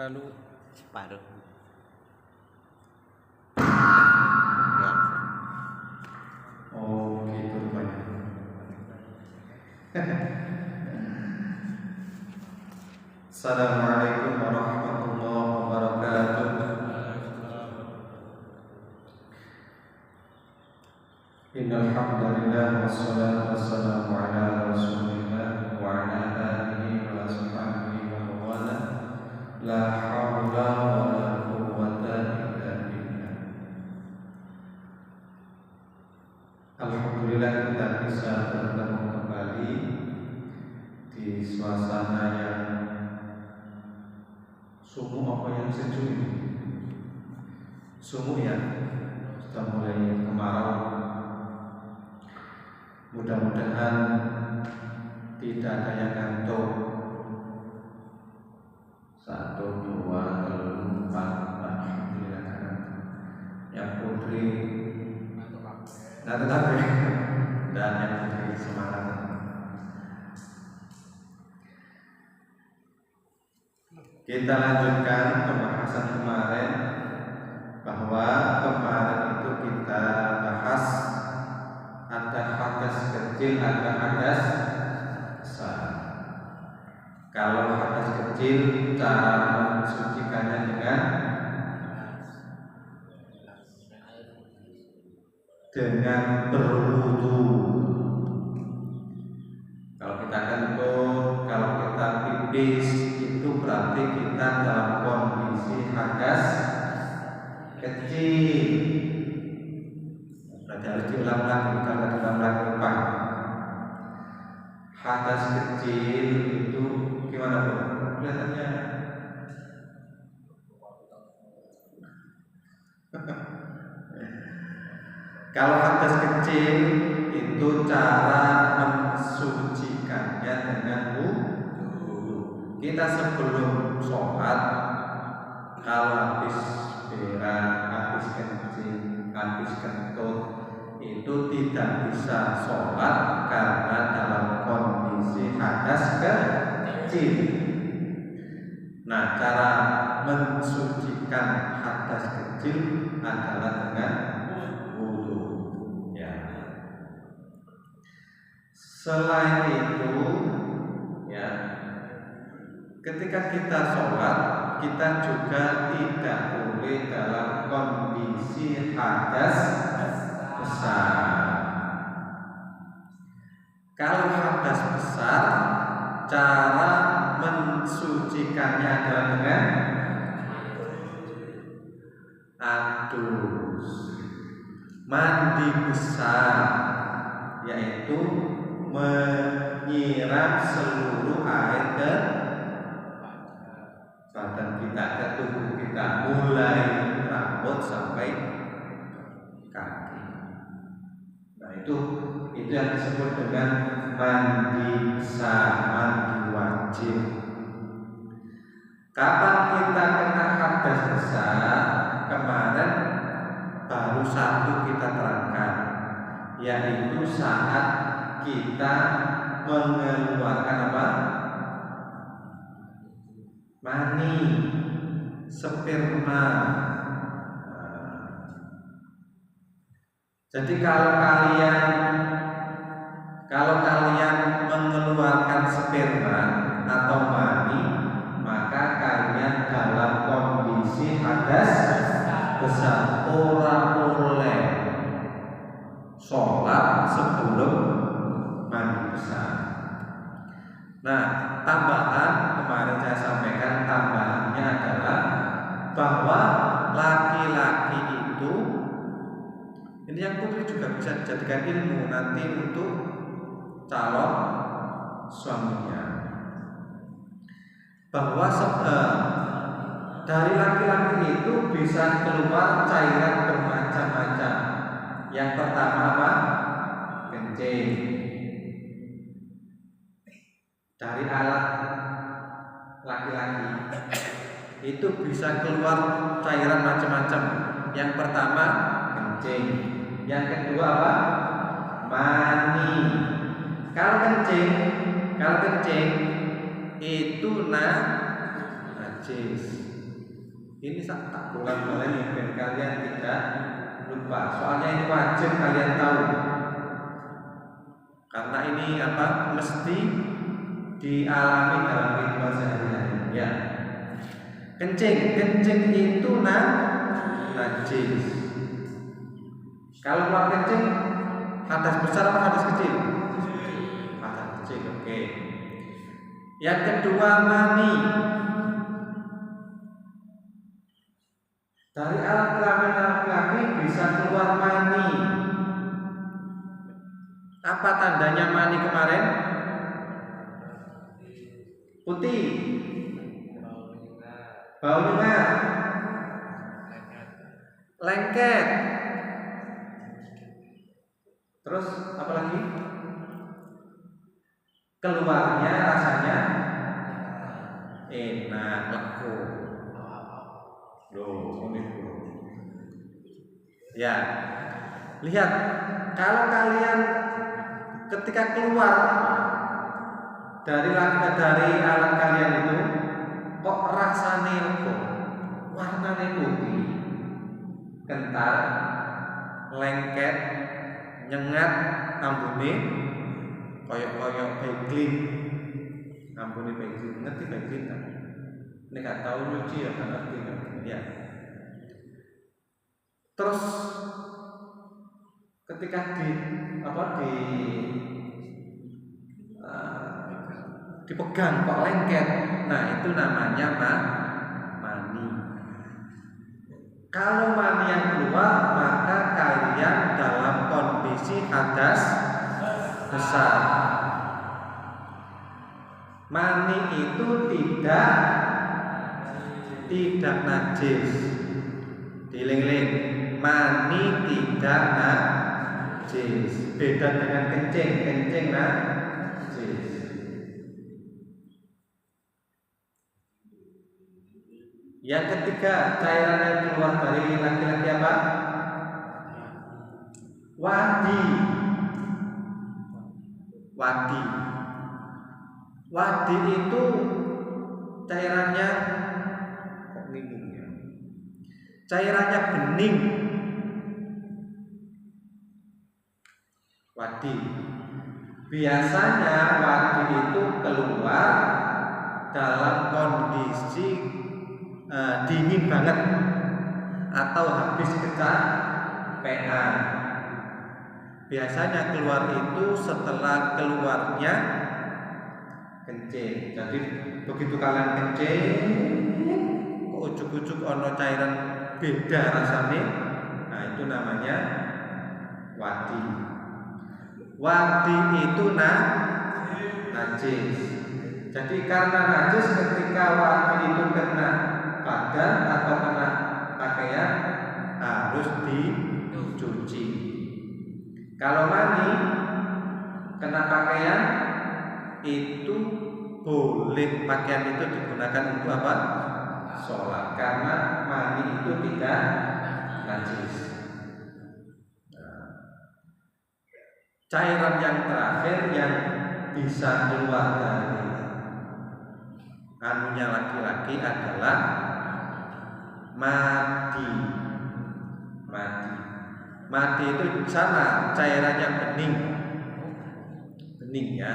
terlalu separuh. Oh gitu rupanya. Assalamualaikum warahmatullahi wabarakatuh. Innal hamdalillah wassalatu wassalamu ala rasulillah wa ala alihi wa sahbihi wa wala. La haula wala quwwata illa billah. Alhamdulillah kita bisa bertemu kembali di suasana yang sumuh apa yang sejuk ini. Sumuh ya, sudah mulai kemarau. Mudah-mudahan tidak ada yang ngantuk. 1, 2, 3, 4. Alhamdulillah kan. Yang putri tetapi dan yang putri semangat. Kita lanjutkan pembahasan kemarin, bahwa kemarin itu kita bahas ada hadas kecil, ada hadas besar. Kalau hadas kecil, cara mensucikannya dengan berwudu. Kalau kita kentut, kalau kita pipis, itu berarti kita dalam kondisi hadas kecil. Berarti harus diulang lagi, kalau diulang lagi lupa. Hadas kecil itu gimana Bu? Kelihatannya kalau hadas kecil itu cara mensucikannya dengan wudu. Kita sebelum sholat, kalau habis berak, habis kencing, habis kentut, itu tidak bisa sholat karena dalam kondisi hadas kecil. Nah, cara mensucikan hadas kecil adalah dengan wudu. Ya. Selain itu, ya, ketika kita sholat, kita juga tidak boleh dalam kondisi hadas besar. Kalau hadas besar, cara mensucikannya adalah dengan adus. Mandi besar, yaitu menyiram seluruh air ke badan kita, ke tubuh kita, mulai rambut sampai kaki. Nah, itu yang disebut dengan mandi besar, mandi wajib. Kapan kita kena hadas besar? Kemarin baru satu kita terangkan, yaitu saat kita mengeluarkan apa? Mani, sperma. Jadi kalau kalian mengeluarkan sperma atau mani, maka kalian dalam kondisi hadas besar. Orang boleh sholat sebelum mandi besar. Nah, tambahan kemarin saya sampaikan, tambahannya adalah bahwa laki-laki itu, ini yang putri juga bisa dijadikan ilmu nanti untuk calon suaminya, bahwa dari laki-laki itu bisa keluar cairan bermacam-macam. Yang pertama apa? Kencing. Dari alat laki-laki itu bisa keluar cairan macam-macam. Yang pertama kencing. Yang kedua apa? Mani. Kalau kencing itu najis. Ini tak ulang-ulang biar kalian tidak lupa. Soalnya ini wajib kalian tahu. Karena ini mesti dialami dalam kehidupan sehari-hari. Ya. Kencing itu najis. Kalau keluar kencing, hadas besar apa hadas kecil? Hadas kecil, oke. Yang kedua, mani. Dari alat kelamin laki-laki bisa keluar mani. Apa tandanya mani kemarin? Putih. Bau nyengat. Lengket. Terus apa lagi? Keluarnya rasanya enak, lego. Loh, ini ya. Lihat, kalau kalian ketika keluar dari alat kalian itu kok rasanya lego, warnanya putih, kental, lengket, nyengat, ambune koyok-koyok Baiklin. Ambune Baiklin, ngerti Baiklin kan? Nek gak tahu nyuci ya kan ngerti kan? Ya. Terus ketika dipegang kok lengket. Nah, itu namanya mani. Kalau mani yang keluar, maka kalian dalam kondisi hadas besar. Mani itu tidak najis. Diling-ling, mani tidak najis. Beda dengan kencing najis. Yang ketiga, cairan yang keluar dari laki-laki apa? Wadi. Wadi itu cairannya cairannya bening. Wadi. Biasanya wadi itu keluar dalam kondisi dingin banget atau habis kecapean. Biasanya keluar itu setelah keluarnya kencing. Jadi begitu kalian kencing, kok ujuk-ujuk ono cairan beda rasanya. Nah, itu namanya wadi. Wadi itu najis. Jadi karena najis, ketika wadi itu kena badan atau kena pakaian harus dicuci. Kalau mani kena pakaian itu boleh pakaian itu digunakan untuk apa? Sholat, karena mani itu tidak najis. Cairan yang terakhir yang bisa keluar dari anunya laki-laki adalah madi. Madi itu sama, cairannya bening ya,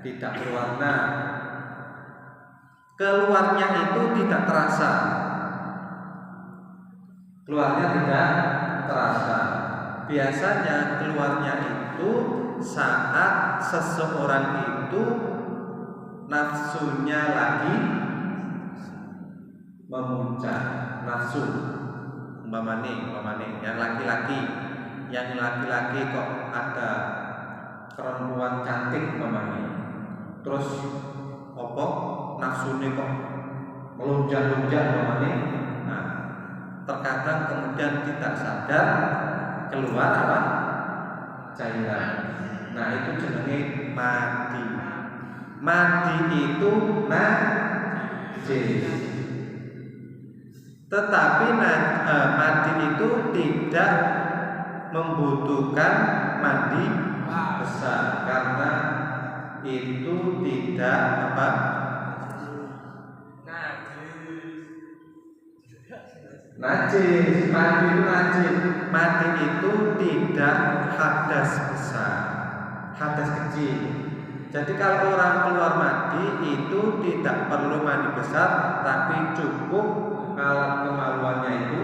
tidak berwarna. Keluarnya itu tidak terasa. Biasanya keluarnya itu saat seseorang itu nafsunya lagi memuncak. Nafsu umpamane yang laki-laki kok ada perempuan cantik umpamane, terus nafsunya kok melonjak-lonjak umpamane. Nah, terkadang kemudian tidak sadar keluar cairan. Nah, itu jenenge madi. Madi itu najis. Tetapi madi itu tidak membutuhkan mandi besar, karena itu tidak Najis, mandi itu najis. Mandi itu tidak hadas besar, hadas kecil. Jadi kalau orang keluar mandi itu tidak perlu mandi besar, tapi cukup alat kemaluannya itu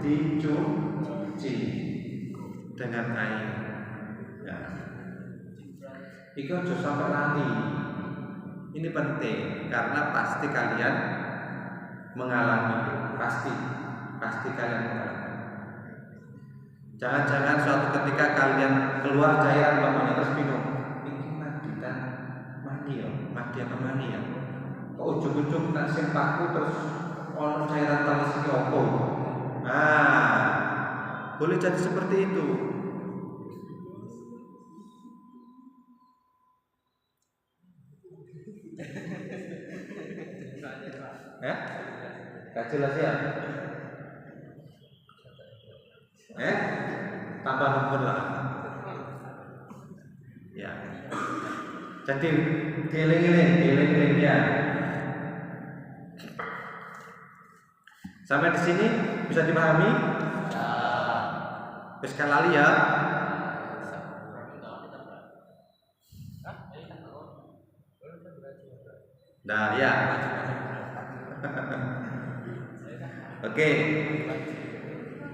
dicuci dengan air. Ya. Itu aja sampai lali. Ini penting karena pasti kalian mengalami, pasti kalian mengalami. Jangan-jangan suatu ketika kalian keluar cairan bapaknya terus bingung. Mandi apa mani ya? Kok ujung-ujung tak simpaku terus ono cairan talis iki opo? Nah, boleh jadi seperti itu. Gak jelas ya? Tambah nomor lah. Ya. Jadi dieling-eling ya. Sampai di sini bisa dipahami? Ya. Sekali lagi ya. Nah ya. Oke.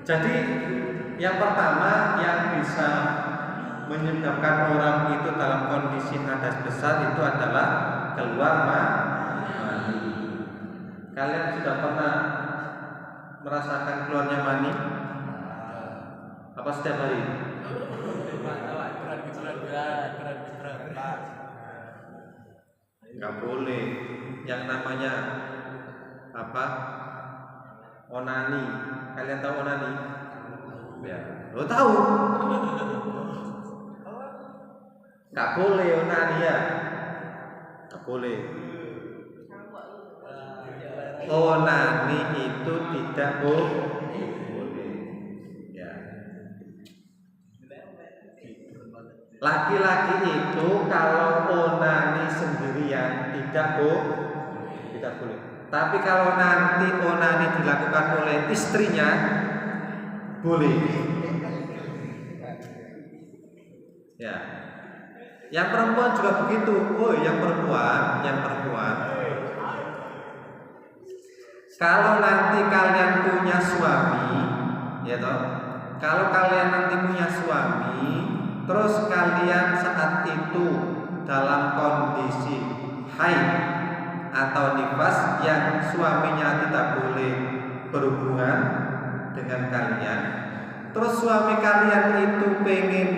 Jadi yang pertama yang bisa menyebabkan orang itu dalam kondisi hadas besar itu adalah keluar mani. Kalian sudah pernah merasakan keluarnya mani? Apa setiap hari? Nggak boleh. Yang namanya apa? Onani. Kalian tahu onani? Ya. Lo tahu? Gak boleh onani ya. Gak boleh. Onani itu tidak boleh. Ya. Laki-laki itu kalau onani sendirian tidak boleh. Tapi kalau nanti onani dilakukan oleh istrinya boleh. Ya. Yang perempuan juga begitu. Oh, yang perempuan. Kalau nanti kalian punya suami, ya toh. Kalau kalian nanti punya suami, terus kalian saat itu dalam kondisi haid atau nifas yang suaminya tidak boleh berhubungan dengan kalian, terus suami kalian itu pengen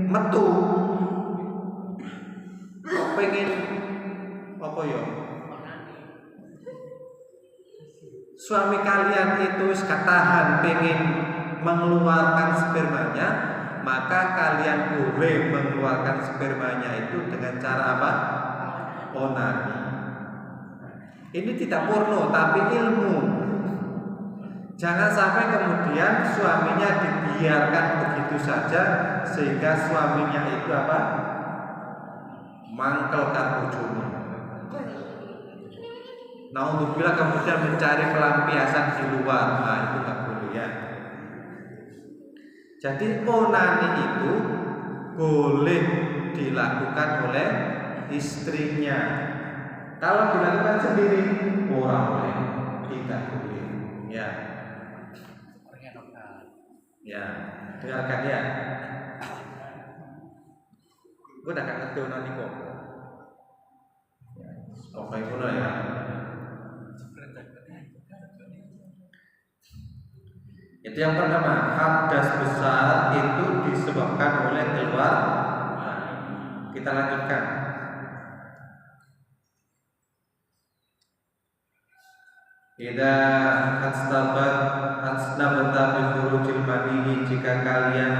metu, pengen apa ya? Suami kalian itu katahan pengen mengeluarkan spermanya, maka kalian boleh mengeluarkan spermanya itu dengan cara apa? Onani. Ini tidak porno tapi ilmu. Jangan sampai kemudian suaminya dibiarkan begitu saja sehingga suaminya itu apa? Mangkelkan ujungnya. Nah, untuk bila kemudian mencari pelampiasan di luar, nah itu nggak boleh ya. Jadi onani itu boleh dilakukan oleh istrinya. Kalau dilakukan sendiri, orang boleh, tidak boleh. Ya. Ya, dengarkan ya. Gue udah gak ngerti onani kok. Oke, mulai ya. Itu yang pertama, hadas besar itu disebabkan oleh keluar. Kita lanjutkan. Idza asnabata bi khurujil mani, jika kalian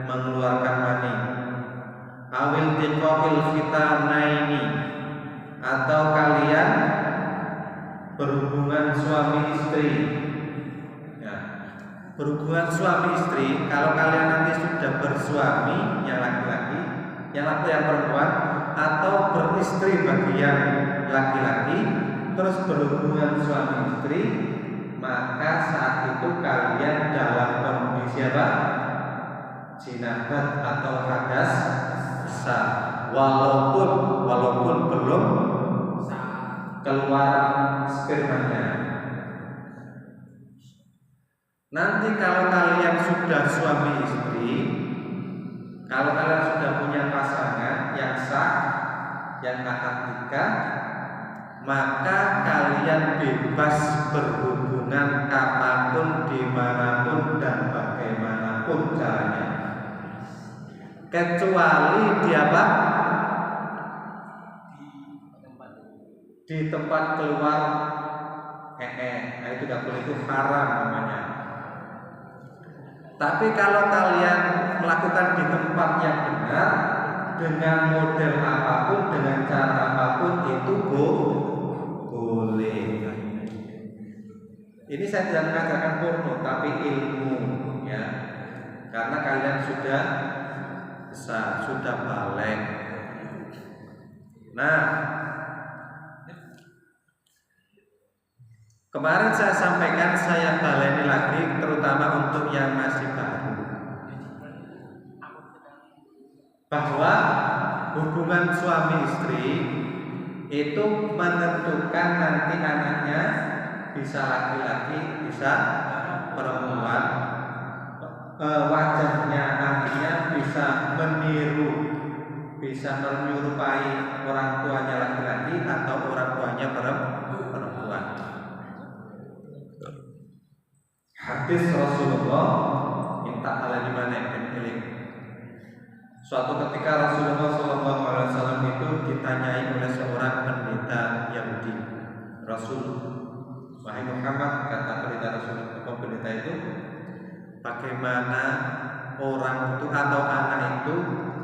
mengeluarkan mani. Awil tiqaqil khitanaini, atau kalian berhubungan suami istri. Ya. Berhubungan suami istri, kalau kalian nanti sudah bersuami yang laki-laki, yang perempuan, atau beristri bagi yang laki-laki, terus berhubungan suami istri, maka saat itu kalian dalam kondisi apa? Jinabat atau hadas besar, walaupun belum keluar spermanya. Nanti kalau kalian sudah suami istri, kalau kalian sudah punya pasangan yang sah, yang akad nikah, maka kalian bebas berhubungan kapanpun, dimanapun, dan bagaimanapun caranya, kecuali di apa? Di tempat keluar nah itu tidak boleh, itu haram namanya. Tapi kalau kalian melakukan di tempat yang benar, dengan model apapun, dengan cara apapun, itu boleh. Ini saya tidak mengatakan porno, tapi ilmu, ya, karena kalian sudah besar, sudah balik. Nah, kemarin saya sampaikan, saya baleni lagi, terutama untuk yang masih baru, bahwa hubungan suami istri itu menentukan nanti anaknya bisa laki-laki, bisa perempuan, wajahnya anaknya bisa meniru, bisa menyerupai orang tuanya laki-laki atau orang tuanya perempuan. Hadis Rasulullah minta ala dimana pilih. Suatu ketika Rasulullah SAW itu ditanyai oleh seorang pendeta Yahudi. Rasul, wahai Muhammad, kata pendeta itu, bagaimana orang itu atau anak itu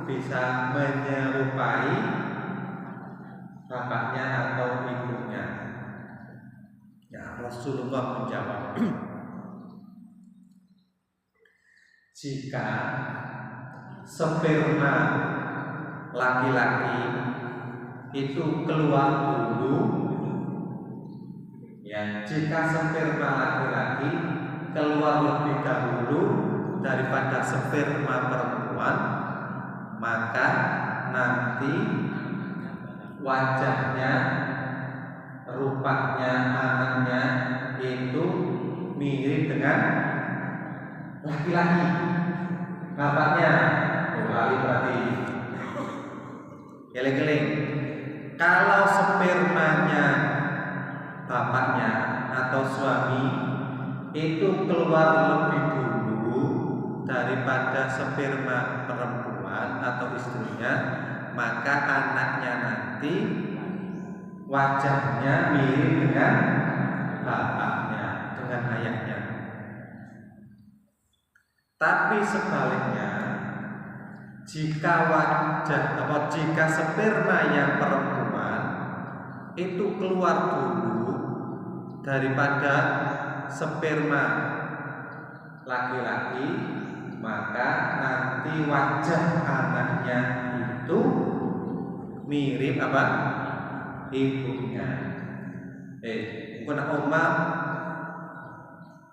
bisa menyerupai bapaknya atau ibunya? Ya, Rasulullah menjawab, jika sperma laki-laki itu keluar dulu, ya, jika sperma laki-laki keluar lebih dahulu daripada sperma perempuan, maka nanti wajahnya, rupanya anaknya itu mirip dengan laki-laki bapaknya. Lali berarti geleng-geleng. Kalau spermanya bapaknya atau suami itu keluar lebih dulu daripada sperma perempuan atau istrinya, maka anaknya nanti wajahnya mirip dengan bapaknya, dengan ayahnya. Tapi sebaliknya, jika jika sperma yang perempuan itu keluar dulu daripada sperma laki-laki, maka nanti wajah anaknya itu mirip apa? Ibunya. Bukan oma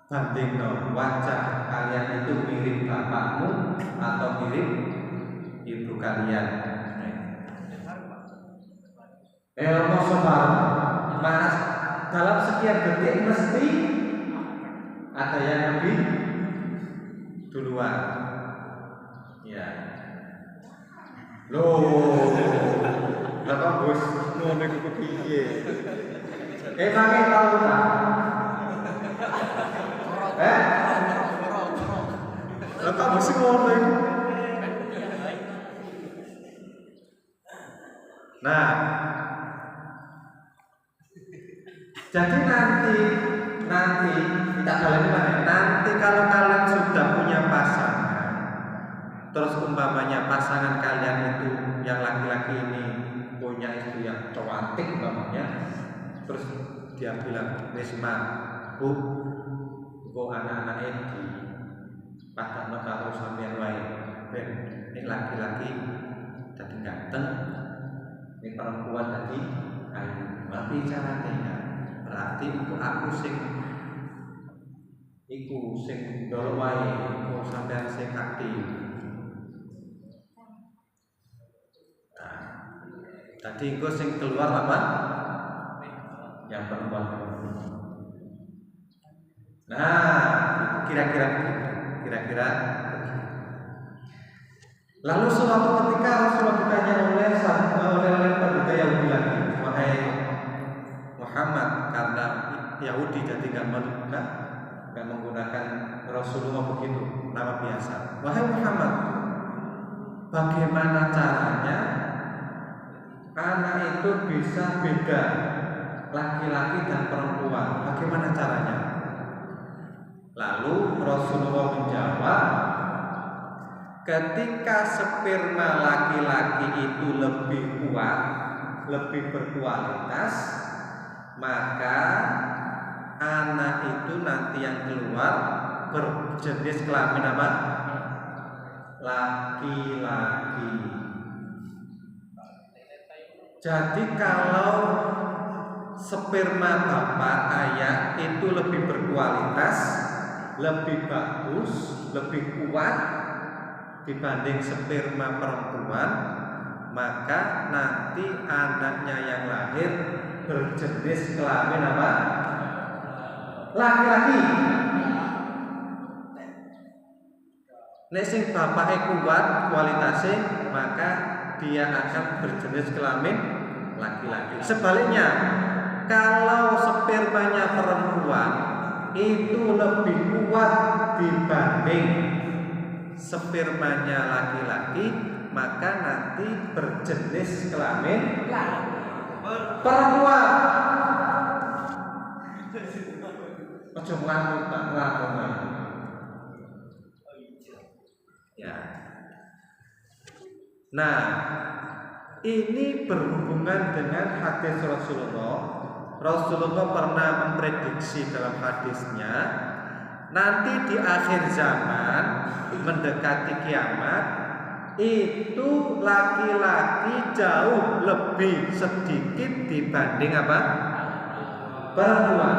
banding no, wajah kalian itu mirip bapakmu atau mirip ibu kalian. Mau sobat, mas, dalam sekian detik mesti ada yang lebih duluan. Ya. Loh, bapak bos mau nego piye? Emangnya tahu tak? Bapak bos ngono. Nah, jadi nanti kita kalian gimana? Nanti kalau kalian sudah punya pasangan, terus umpamanya pasangan kalian itu yang laki-laki ini punya istri yang cantik umpamanya, terus dia bilang, Risma, bu, anak-anak ini pada karo sampean wae, ben ini laki-laki jadi ganteng, ini perempuan tadi ayu. Tapi caranya berarti untuk aku sing iku sing ndol wae iku sampean sing aktif. Nah, tadi iku sing keluar apa? Yang perempuan. Nah, kira-kira begitu. Lalu suatu ketika Rasulullah ditanya oleh pendeta Yahudi lagi, wahai Muhammad, karena Yahudi jadi nggak menggunakan Rasulullah begitu nama biasa. Wahai Muhammad, bagaimana caranya anak itu bisa beda laki-laki dan perempuan? Bagaimana caranya? Lalu Rasulullah menjawab, ketika sperma laki-laki itu lebih kuat, lebih berkualitas, maka anak itu nanti yang keluar berjenis kelamin apa? Laki-laki. Jadi kalau sperma bapak ayah itu lebih berkualitas, lebih bagus, lebih kuat dibanding sperma perempuan, maka nanti anaknya yang lahir berjenis kelamin apa? Laki-laki. Nek sing bapake kuat kualitasnya, maka dia akan berjenis kelamin laki-laki. Sebaliknya, kalau spermanya perempuan itu lebih kuat dibanding spermanya laki-laki, maka nanti berjenis kelamin perempuan. Ojo ngelamun. Ya. Nah, ini berhubungan dengan hadis Rasulullah. Rasulullah pernah memprediksi dalam hadisnya, nanti di akhir zaman mendekati kiamat itu laki-laki jauh lebih sedikit dibanding apa? Perempuan.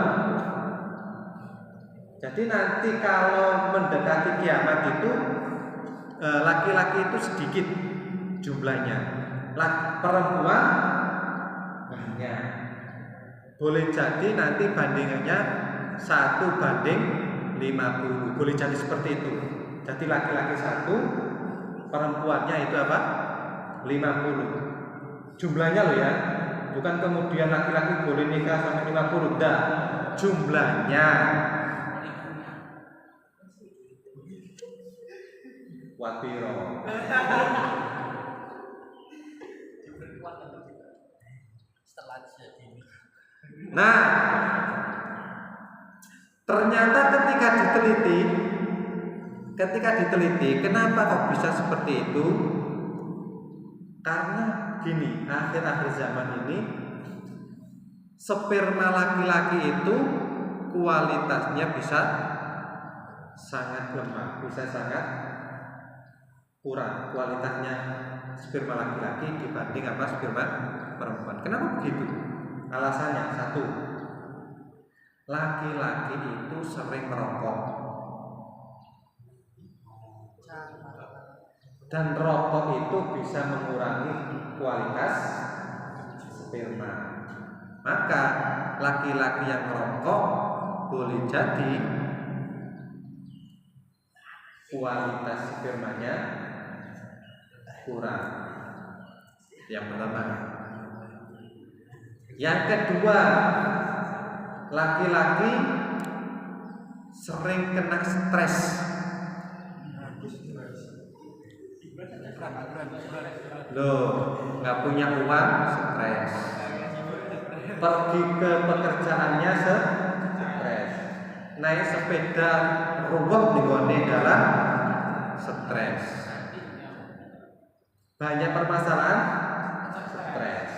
Jadi nanti kalau mendekati kiamat itu laki-laki itu sedikit jumlahnya, perempuan banyak. Boleh jadi nanti bandingannya 1:50. Boleh jadi seperti itu. Jadi laki-laki 1, perempuannya itu apa? 50. Jumlahnya loh ya. Bukan kemudian laki-laki boleh nikah sampai 50. Enggak. Jumlahnya. Wapiro. Nah, ternyata ketika diteliti, kenapa kok bisa seperti itu? Karena gini, akhir-akhir zaman ini sperma laki-laki itu kualitasnya bisa sangat lemah, bisa sangat kurang kualitasnya sperma laki-laki dibanding apa sperma perempuan. Kenapa begitu? Alasannya satu, laki-laki itu sering merokok dan rokok itu bisa mengurangi kualitas sperma. Maka laki-laki yang merokok boleh jadi kualitas spermanya kurang. Yang pertama. Yang kedua, laki-laki sering kena stres. Loh, nggak punya uang, stres. Pergi ke pekerjaannya stres. Naik sepeda ruwet di dalam stres. Banyak permasalahan stres.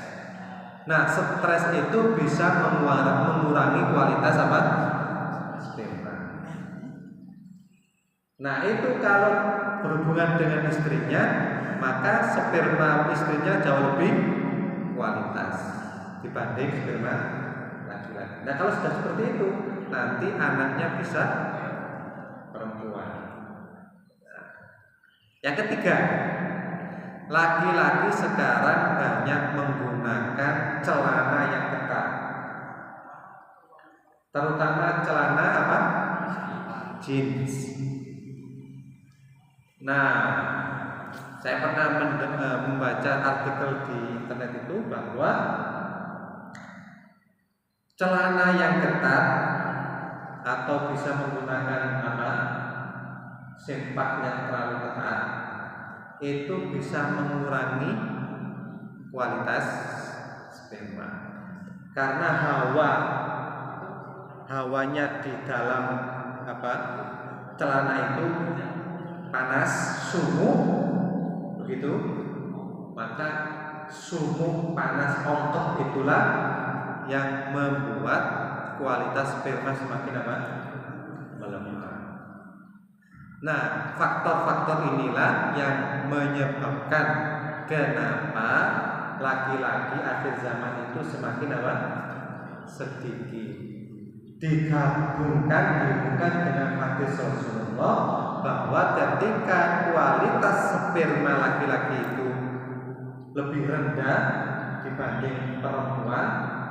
Nah, stres itu bisa mengurangi kualitas apa? Sperma. Nah, itu kalau berhubungan dengan istrinya, maka sperma istrinya jauh lebih kualitas dibanding sperma laki-laki. Nah, kalau sudah seperti itu, nanti anaknya bisa Yang ketiga, laki-laki sekarang banyak menggunakan celana yang ketat, terutama celana apa? Jeans. Nah, saya pernah membaca artikel di internet itu bahwa celana yang ketat atau bisa menggunakan apa? Sempak yang terlalu ketat itu bisa mengurangi kualitas sperma karena hawanya di dalam apa celana itu panas, sumuk, begitu, maka sumuk panas ongkep itulah yang membuat kualitas sperma semakin apa? Melemah. Nah, faktor-faktor inilah yang menyebabkan kenapa laki-laki akhir zaman itu semakin apa? Sedikit. Dihubungkan dengan hadis Rasulullah bahwa ketika kualitas sperma laki-laki itu lebih rendah dibanding perempuan,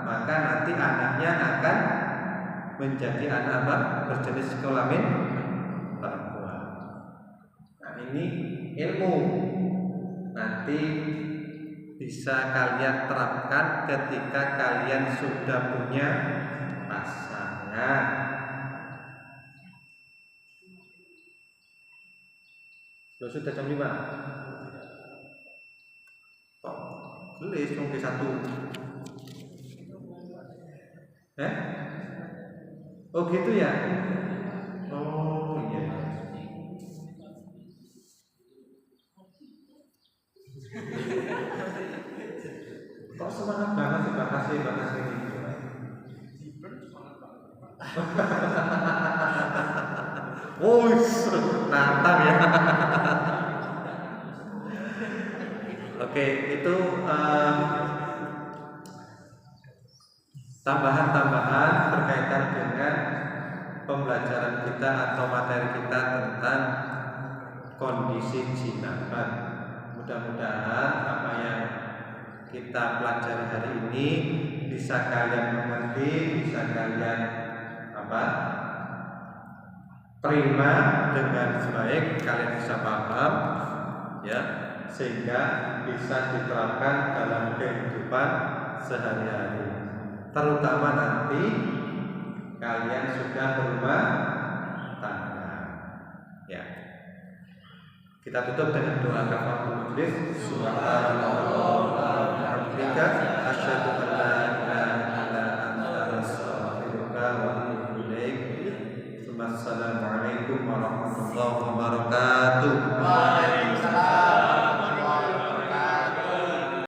maka nanti anaknya akan menjadi anak apa? Berjenis kelamin perempuan. Nah, ini ilmu nanti bisa kalian terapkan ketika kalian sudah punya pasangan. Lo sudah jam 5? Kok gelis dong ke 1? Oh gitu ya? Oh iya. Kok semangat banget sih bahas ini? Nantang ya. Oke, itu tambahan-tambahan berkaitan dengan pembelajaran kita atau materi kita tentang kondisi jinabat. Mudah-mudahan apa yang kita pelajari hari ini bisa kalian mengerti, bisa kalian terima dengan baik, kalian bisa paham ya, sehingga bisa diterapkan dalam kehidupan sehari-hari, terutama nanti kalian sudah berumah tangga ya. Kita tutup dengan doa kafaratul majlis. Subhanallah wa bihamdika asyhadu an la ilaha illa anta astaghfiruka wa atubu ilaik. Wassalamualaikum warahmatullahi wabarakatuh.